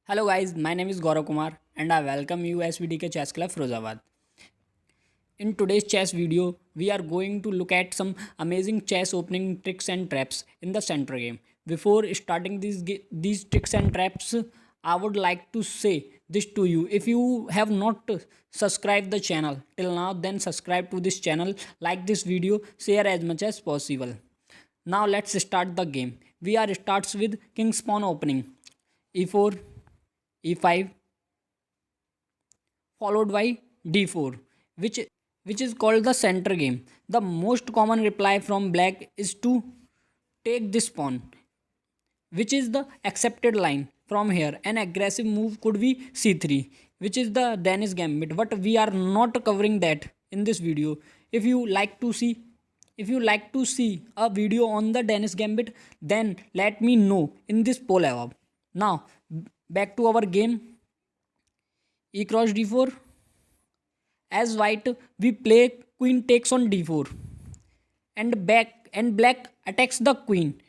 Hello guys, my name is Gaurav Kumar and I welcome you SVDK Chess Club Firozabad. In today's chess video, we are going to look at some amazing chess opening tricks and traps in the center game. Before starting these tricks and traps, I would like to say this to you. If you have not subscribed the channel till now, then subscribe to this channel, like this video, share as much as possible. Now let's start the game. We are starts with king pawn opening. e4, e5, followed by d4, which is called the center game. The most common reply from black is to take this pawn, which is the accepted line. From here an aggressive move could be c3, which is the Danish gambit, but we are not covering that in this video. If you like to see a video on the Danish gambit, then let me know in this poll above. Now back to our game. E cross d4. As white, we play queen takes on d4, and black attacks the queen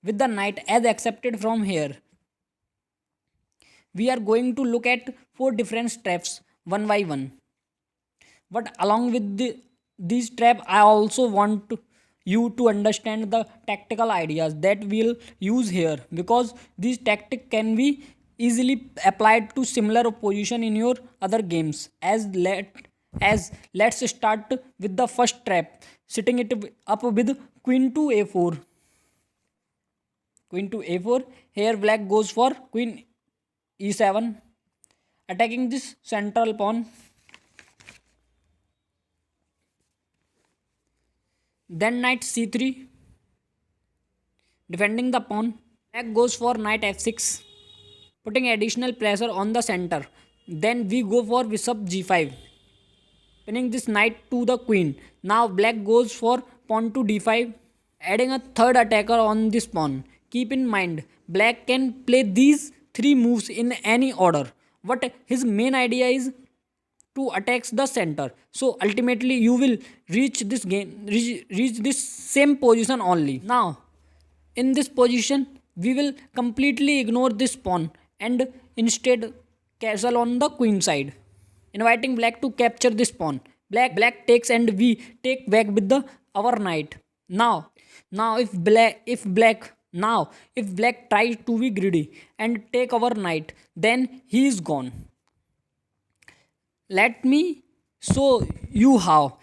with the knight as accepted. From here we are going to look at four different traps one by one, but along with these trap I also want you to understand the tactical ideas that we'll use here, because these tactic can be easily applied to similar position in your other games. Let's start with the first trap, setting it up with queen to a4. Queen to a4. Here black goes for queen e7, attacking this central pawn. Then knight c3, defending the pawn. Black goes for knight f6, putting additional pressure on the center. Then we go for bishop g5, pinning this knight to the queen. Now black goes for pawn to d5, adding a third attacker on this pawn. Keep in mind, black can play these three moves in any order, but his main idea is to attack the center. So ultimately you will reach this same position only. Now in this position we will completely ignore this pawn and instead castle on the queen side, inviting black to capture this pawn. Black takes and we take back with the our knight. Now if black tries to be greedy and take our knight, then he is gone. Let me show you how.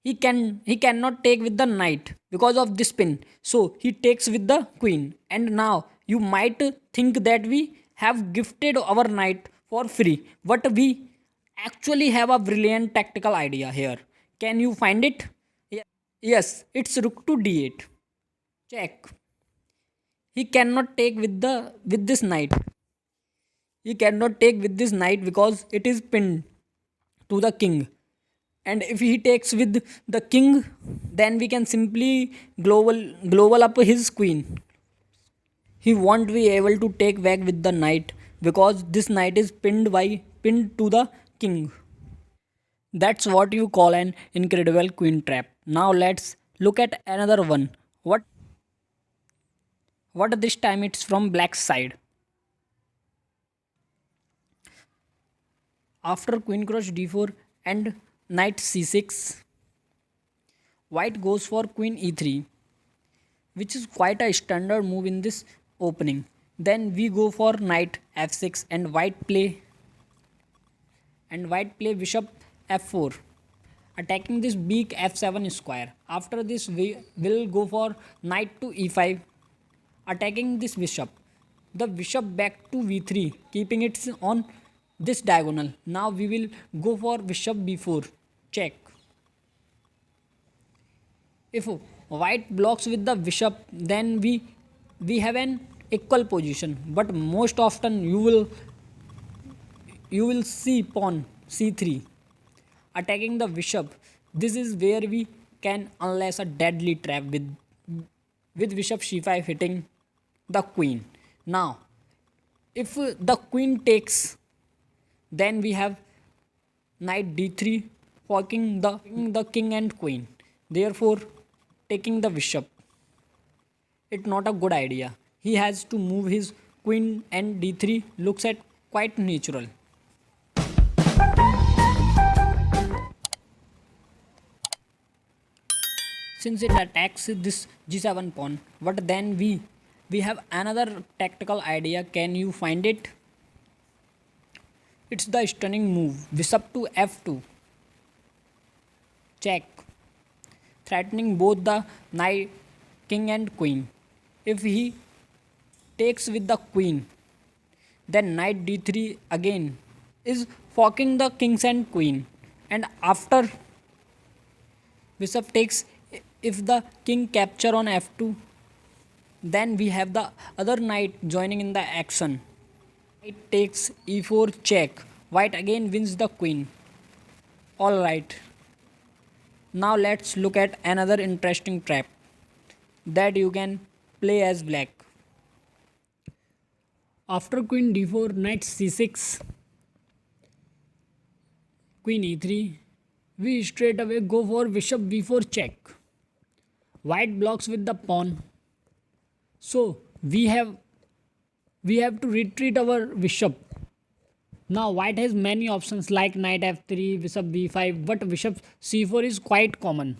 He cannot take with the knight because of this pin, so he takes with the queen. And now you might think that we have gifted our knight for free, but we actually have a brilliant tactical idea here. Can you find it? Yes, it's rook to d8. Check. He cannot take with this knight. He cannot take with this knight because it is pinned to the king. And if he takes with the king, then we can simply global up his queen. He won't be able to take back with the knight because this knight is pinned to the king. That's what you call an incredible queen trap. Now let's look at another one. What this time it's from black side. After queen cross d4 and knight c6, white goes for queen e3, which is quite a standard move in this opening. Then we go for knight f6 and white play bishop f4, attacking this big f7 square. After this we will go for knight to e5, attacking this bishop. The bishop back to v3, keeping it on this diagonal. Now we will go for bishop b4. Check. If white blocks with the bishop, then we have an equal position, but most often you will see pawn c3 attacking the bishop. This is where we can unleash a deadly trap with bishop c5 hitting the queen. Now if the queen takes, then we have knight d3, forking the king and queen, therefore taking the bishop. It's not a good idea. He has to move his queen and d3 looks at quite natural. Since it attacks this g7 pawn, but then we have another tactical idea. Can you find it? It's the stunning move bishop to f2 check, threatening both the knight, king and queen. If he takes with the queen, then knight d3 again is forking the kings and queen. And after bishop takes, if the king capture on f2, then we have the other knight joining in the action. Knight takes e4 check. White again wins the queen. Alright. Now let's look at another interesting trap that you can play as black. After queen d4, knight c6, queen e3, we straight away go for bishop b4 check. White blocks with the pawn. So we have to retreat our bishop. Now white has many options like knight f3, bishop b5, but bishop c4 is quite common.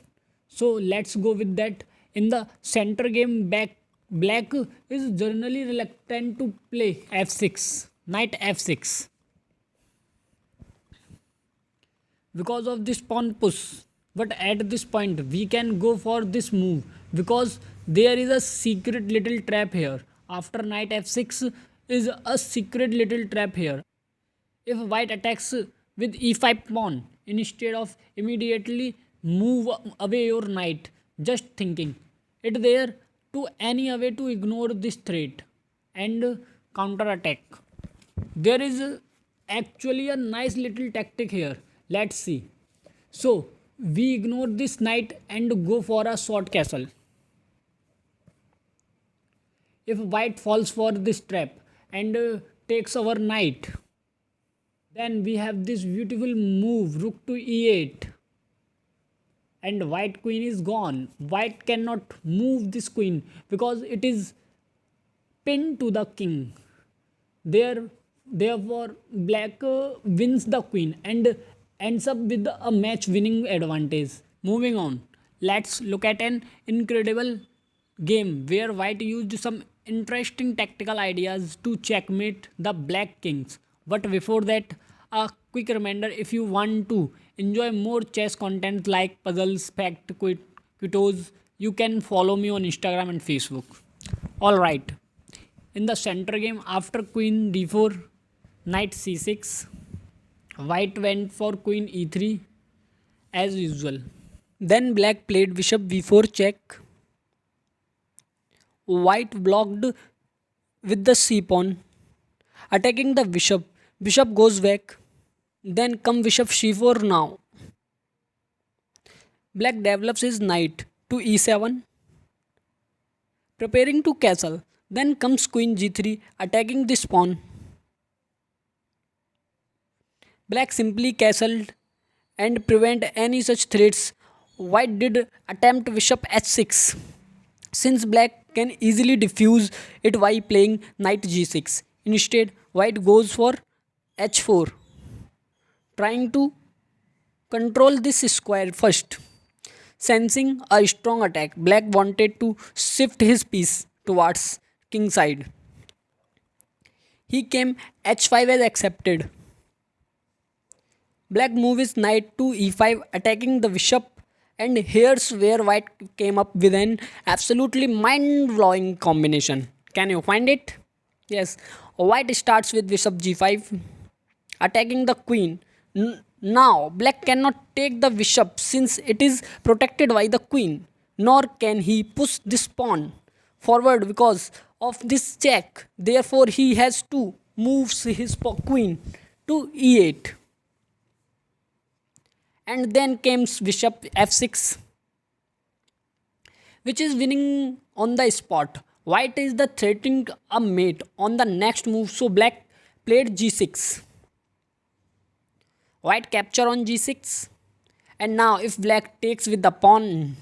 So let's go with that. In the center game, black is generally reluctant to play f6, knight f6, because of this pawn push. But at this point we can go for this move because there is a secret little trap here. After knight f6 is a secret little trap here. If white attacks with e5 pawn, instead of immediately move away your knight, just thinking it there to any way to ignore this threat and counter attack. There is actually a nice little tactic here. Let's see. So we ignore this knight and go for a short castle. If white falls for this trap and takes our knight, then we have this beautiful move rook to e8 and white queen is gone. White cannot move this queen because it is pinned to the king. Therefore black wins the queen and ends up with a match winning advantage. Moving on, let's look at an incredible game where white used some interesting tactical ideas to checkmate the black kings. But before that, a quick reminder: if you want to enjoy more chess content like puzzles, fact, quitos, you can follow me on Instagram and Facebook. Alright, in the center game, after queen d4, knight c6, white went for queen e3 as usual. Then black played bishop b4 check. White blocked with the c pawn, attacking the bishop. Bishop goes back. Then come bishop c4 now. Black develops his knight to e7, preparing to castle. Then comes queen g3, attacking this pawn. Black simply castled and prevent any such threats. White did attempt bishop h6. Since black can easily defuse it by playing knight g6. Instead, white goes for h4, trying to control this square first. Sensing a strong attack, black wanted to shift his piece towards king side. He came h5 as accepted. Black moves his knight to e5, attacking the bishop, and here's where white came up with an absolutely mind-blowing combination. Can you find it? Yes, white starts with bishop g5, attacking the queen. Now black cannot take the bishop since it is protected by the queen, nor can he push this pawn forward because of this check. Therefore he has to move his queen to e8. And then comes bishop f6, which is winning on the spot. White is the threatening a mate on the next move, so black played g6. White capture on g6, and now if black takes with the pawn,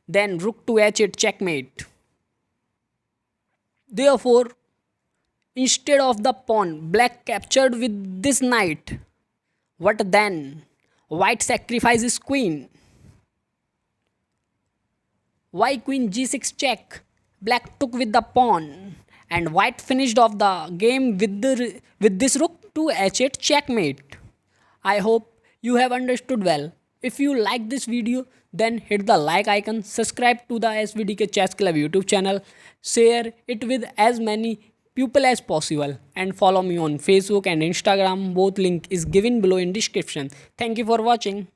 then rook to h8 checkmate. Therefore, Instead of the pawn, black captured with this knight. What then? White sacrifices queen. Why queen g6 check? Black took with the pawn, and white finished off the game with this rook to h8 checkmate. I hope you have understood well. If you like this video, then hit the like icon, subscribe to the SVDK Chess Club YouTube channel, share it with as many people as possible, and follow me on Facebook and Instagram. Both link is given below in description. Thank you for watching.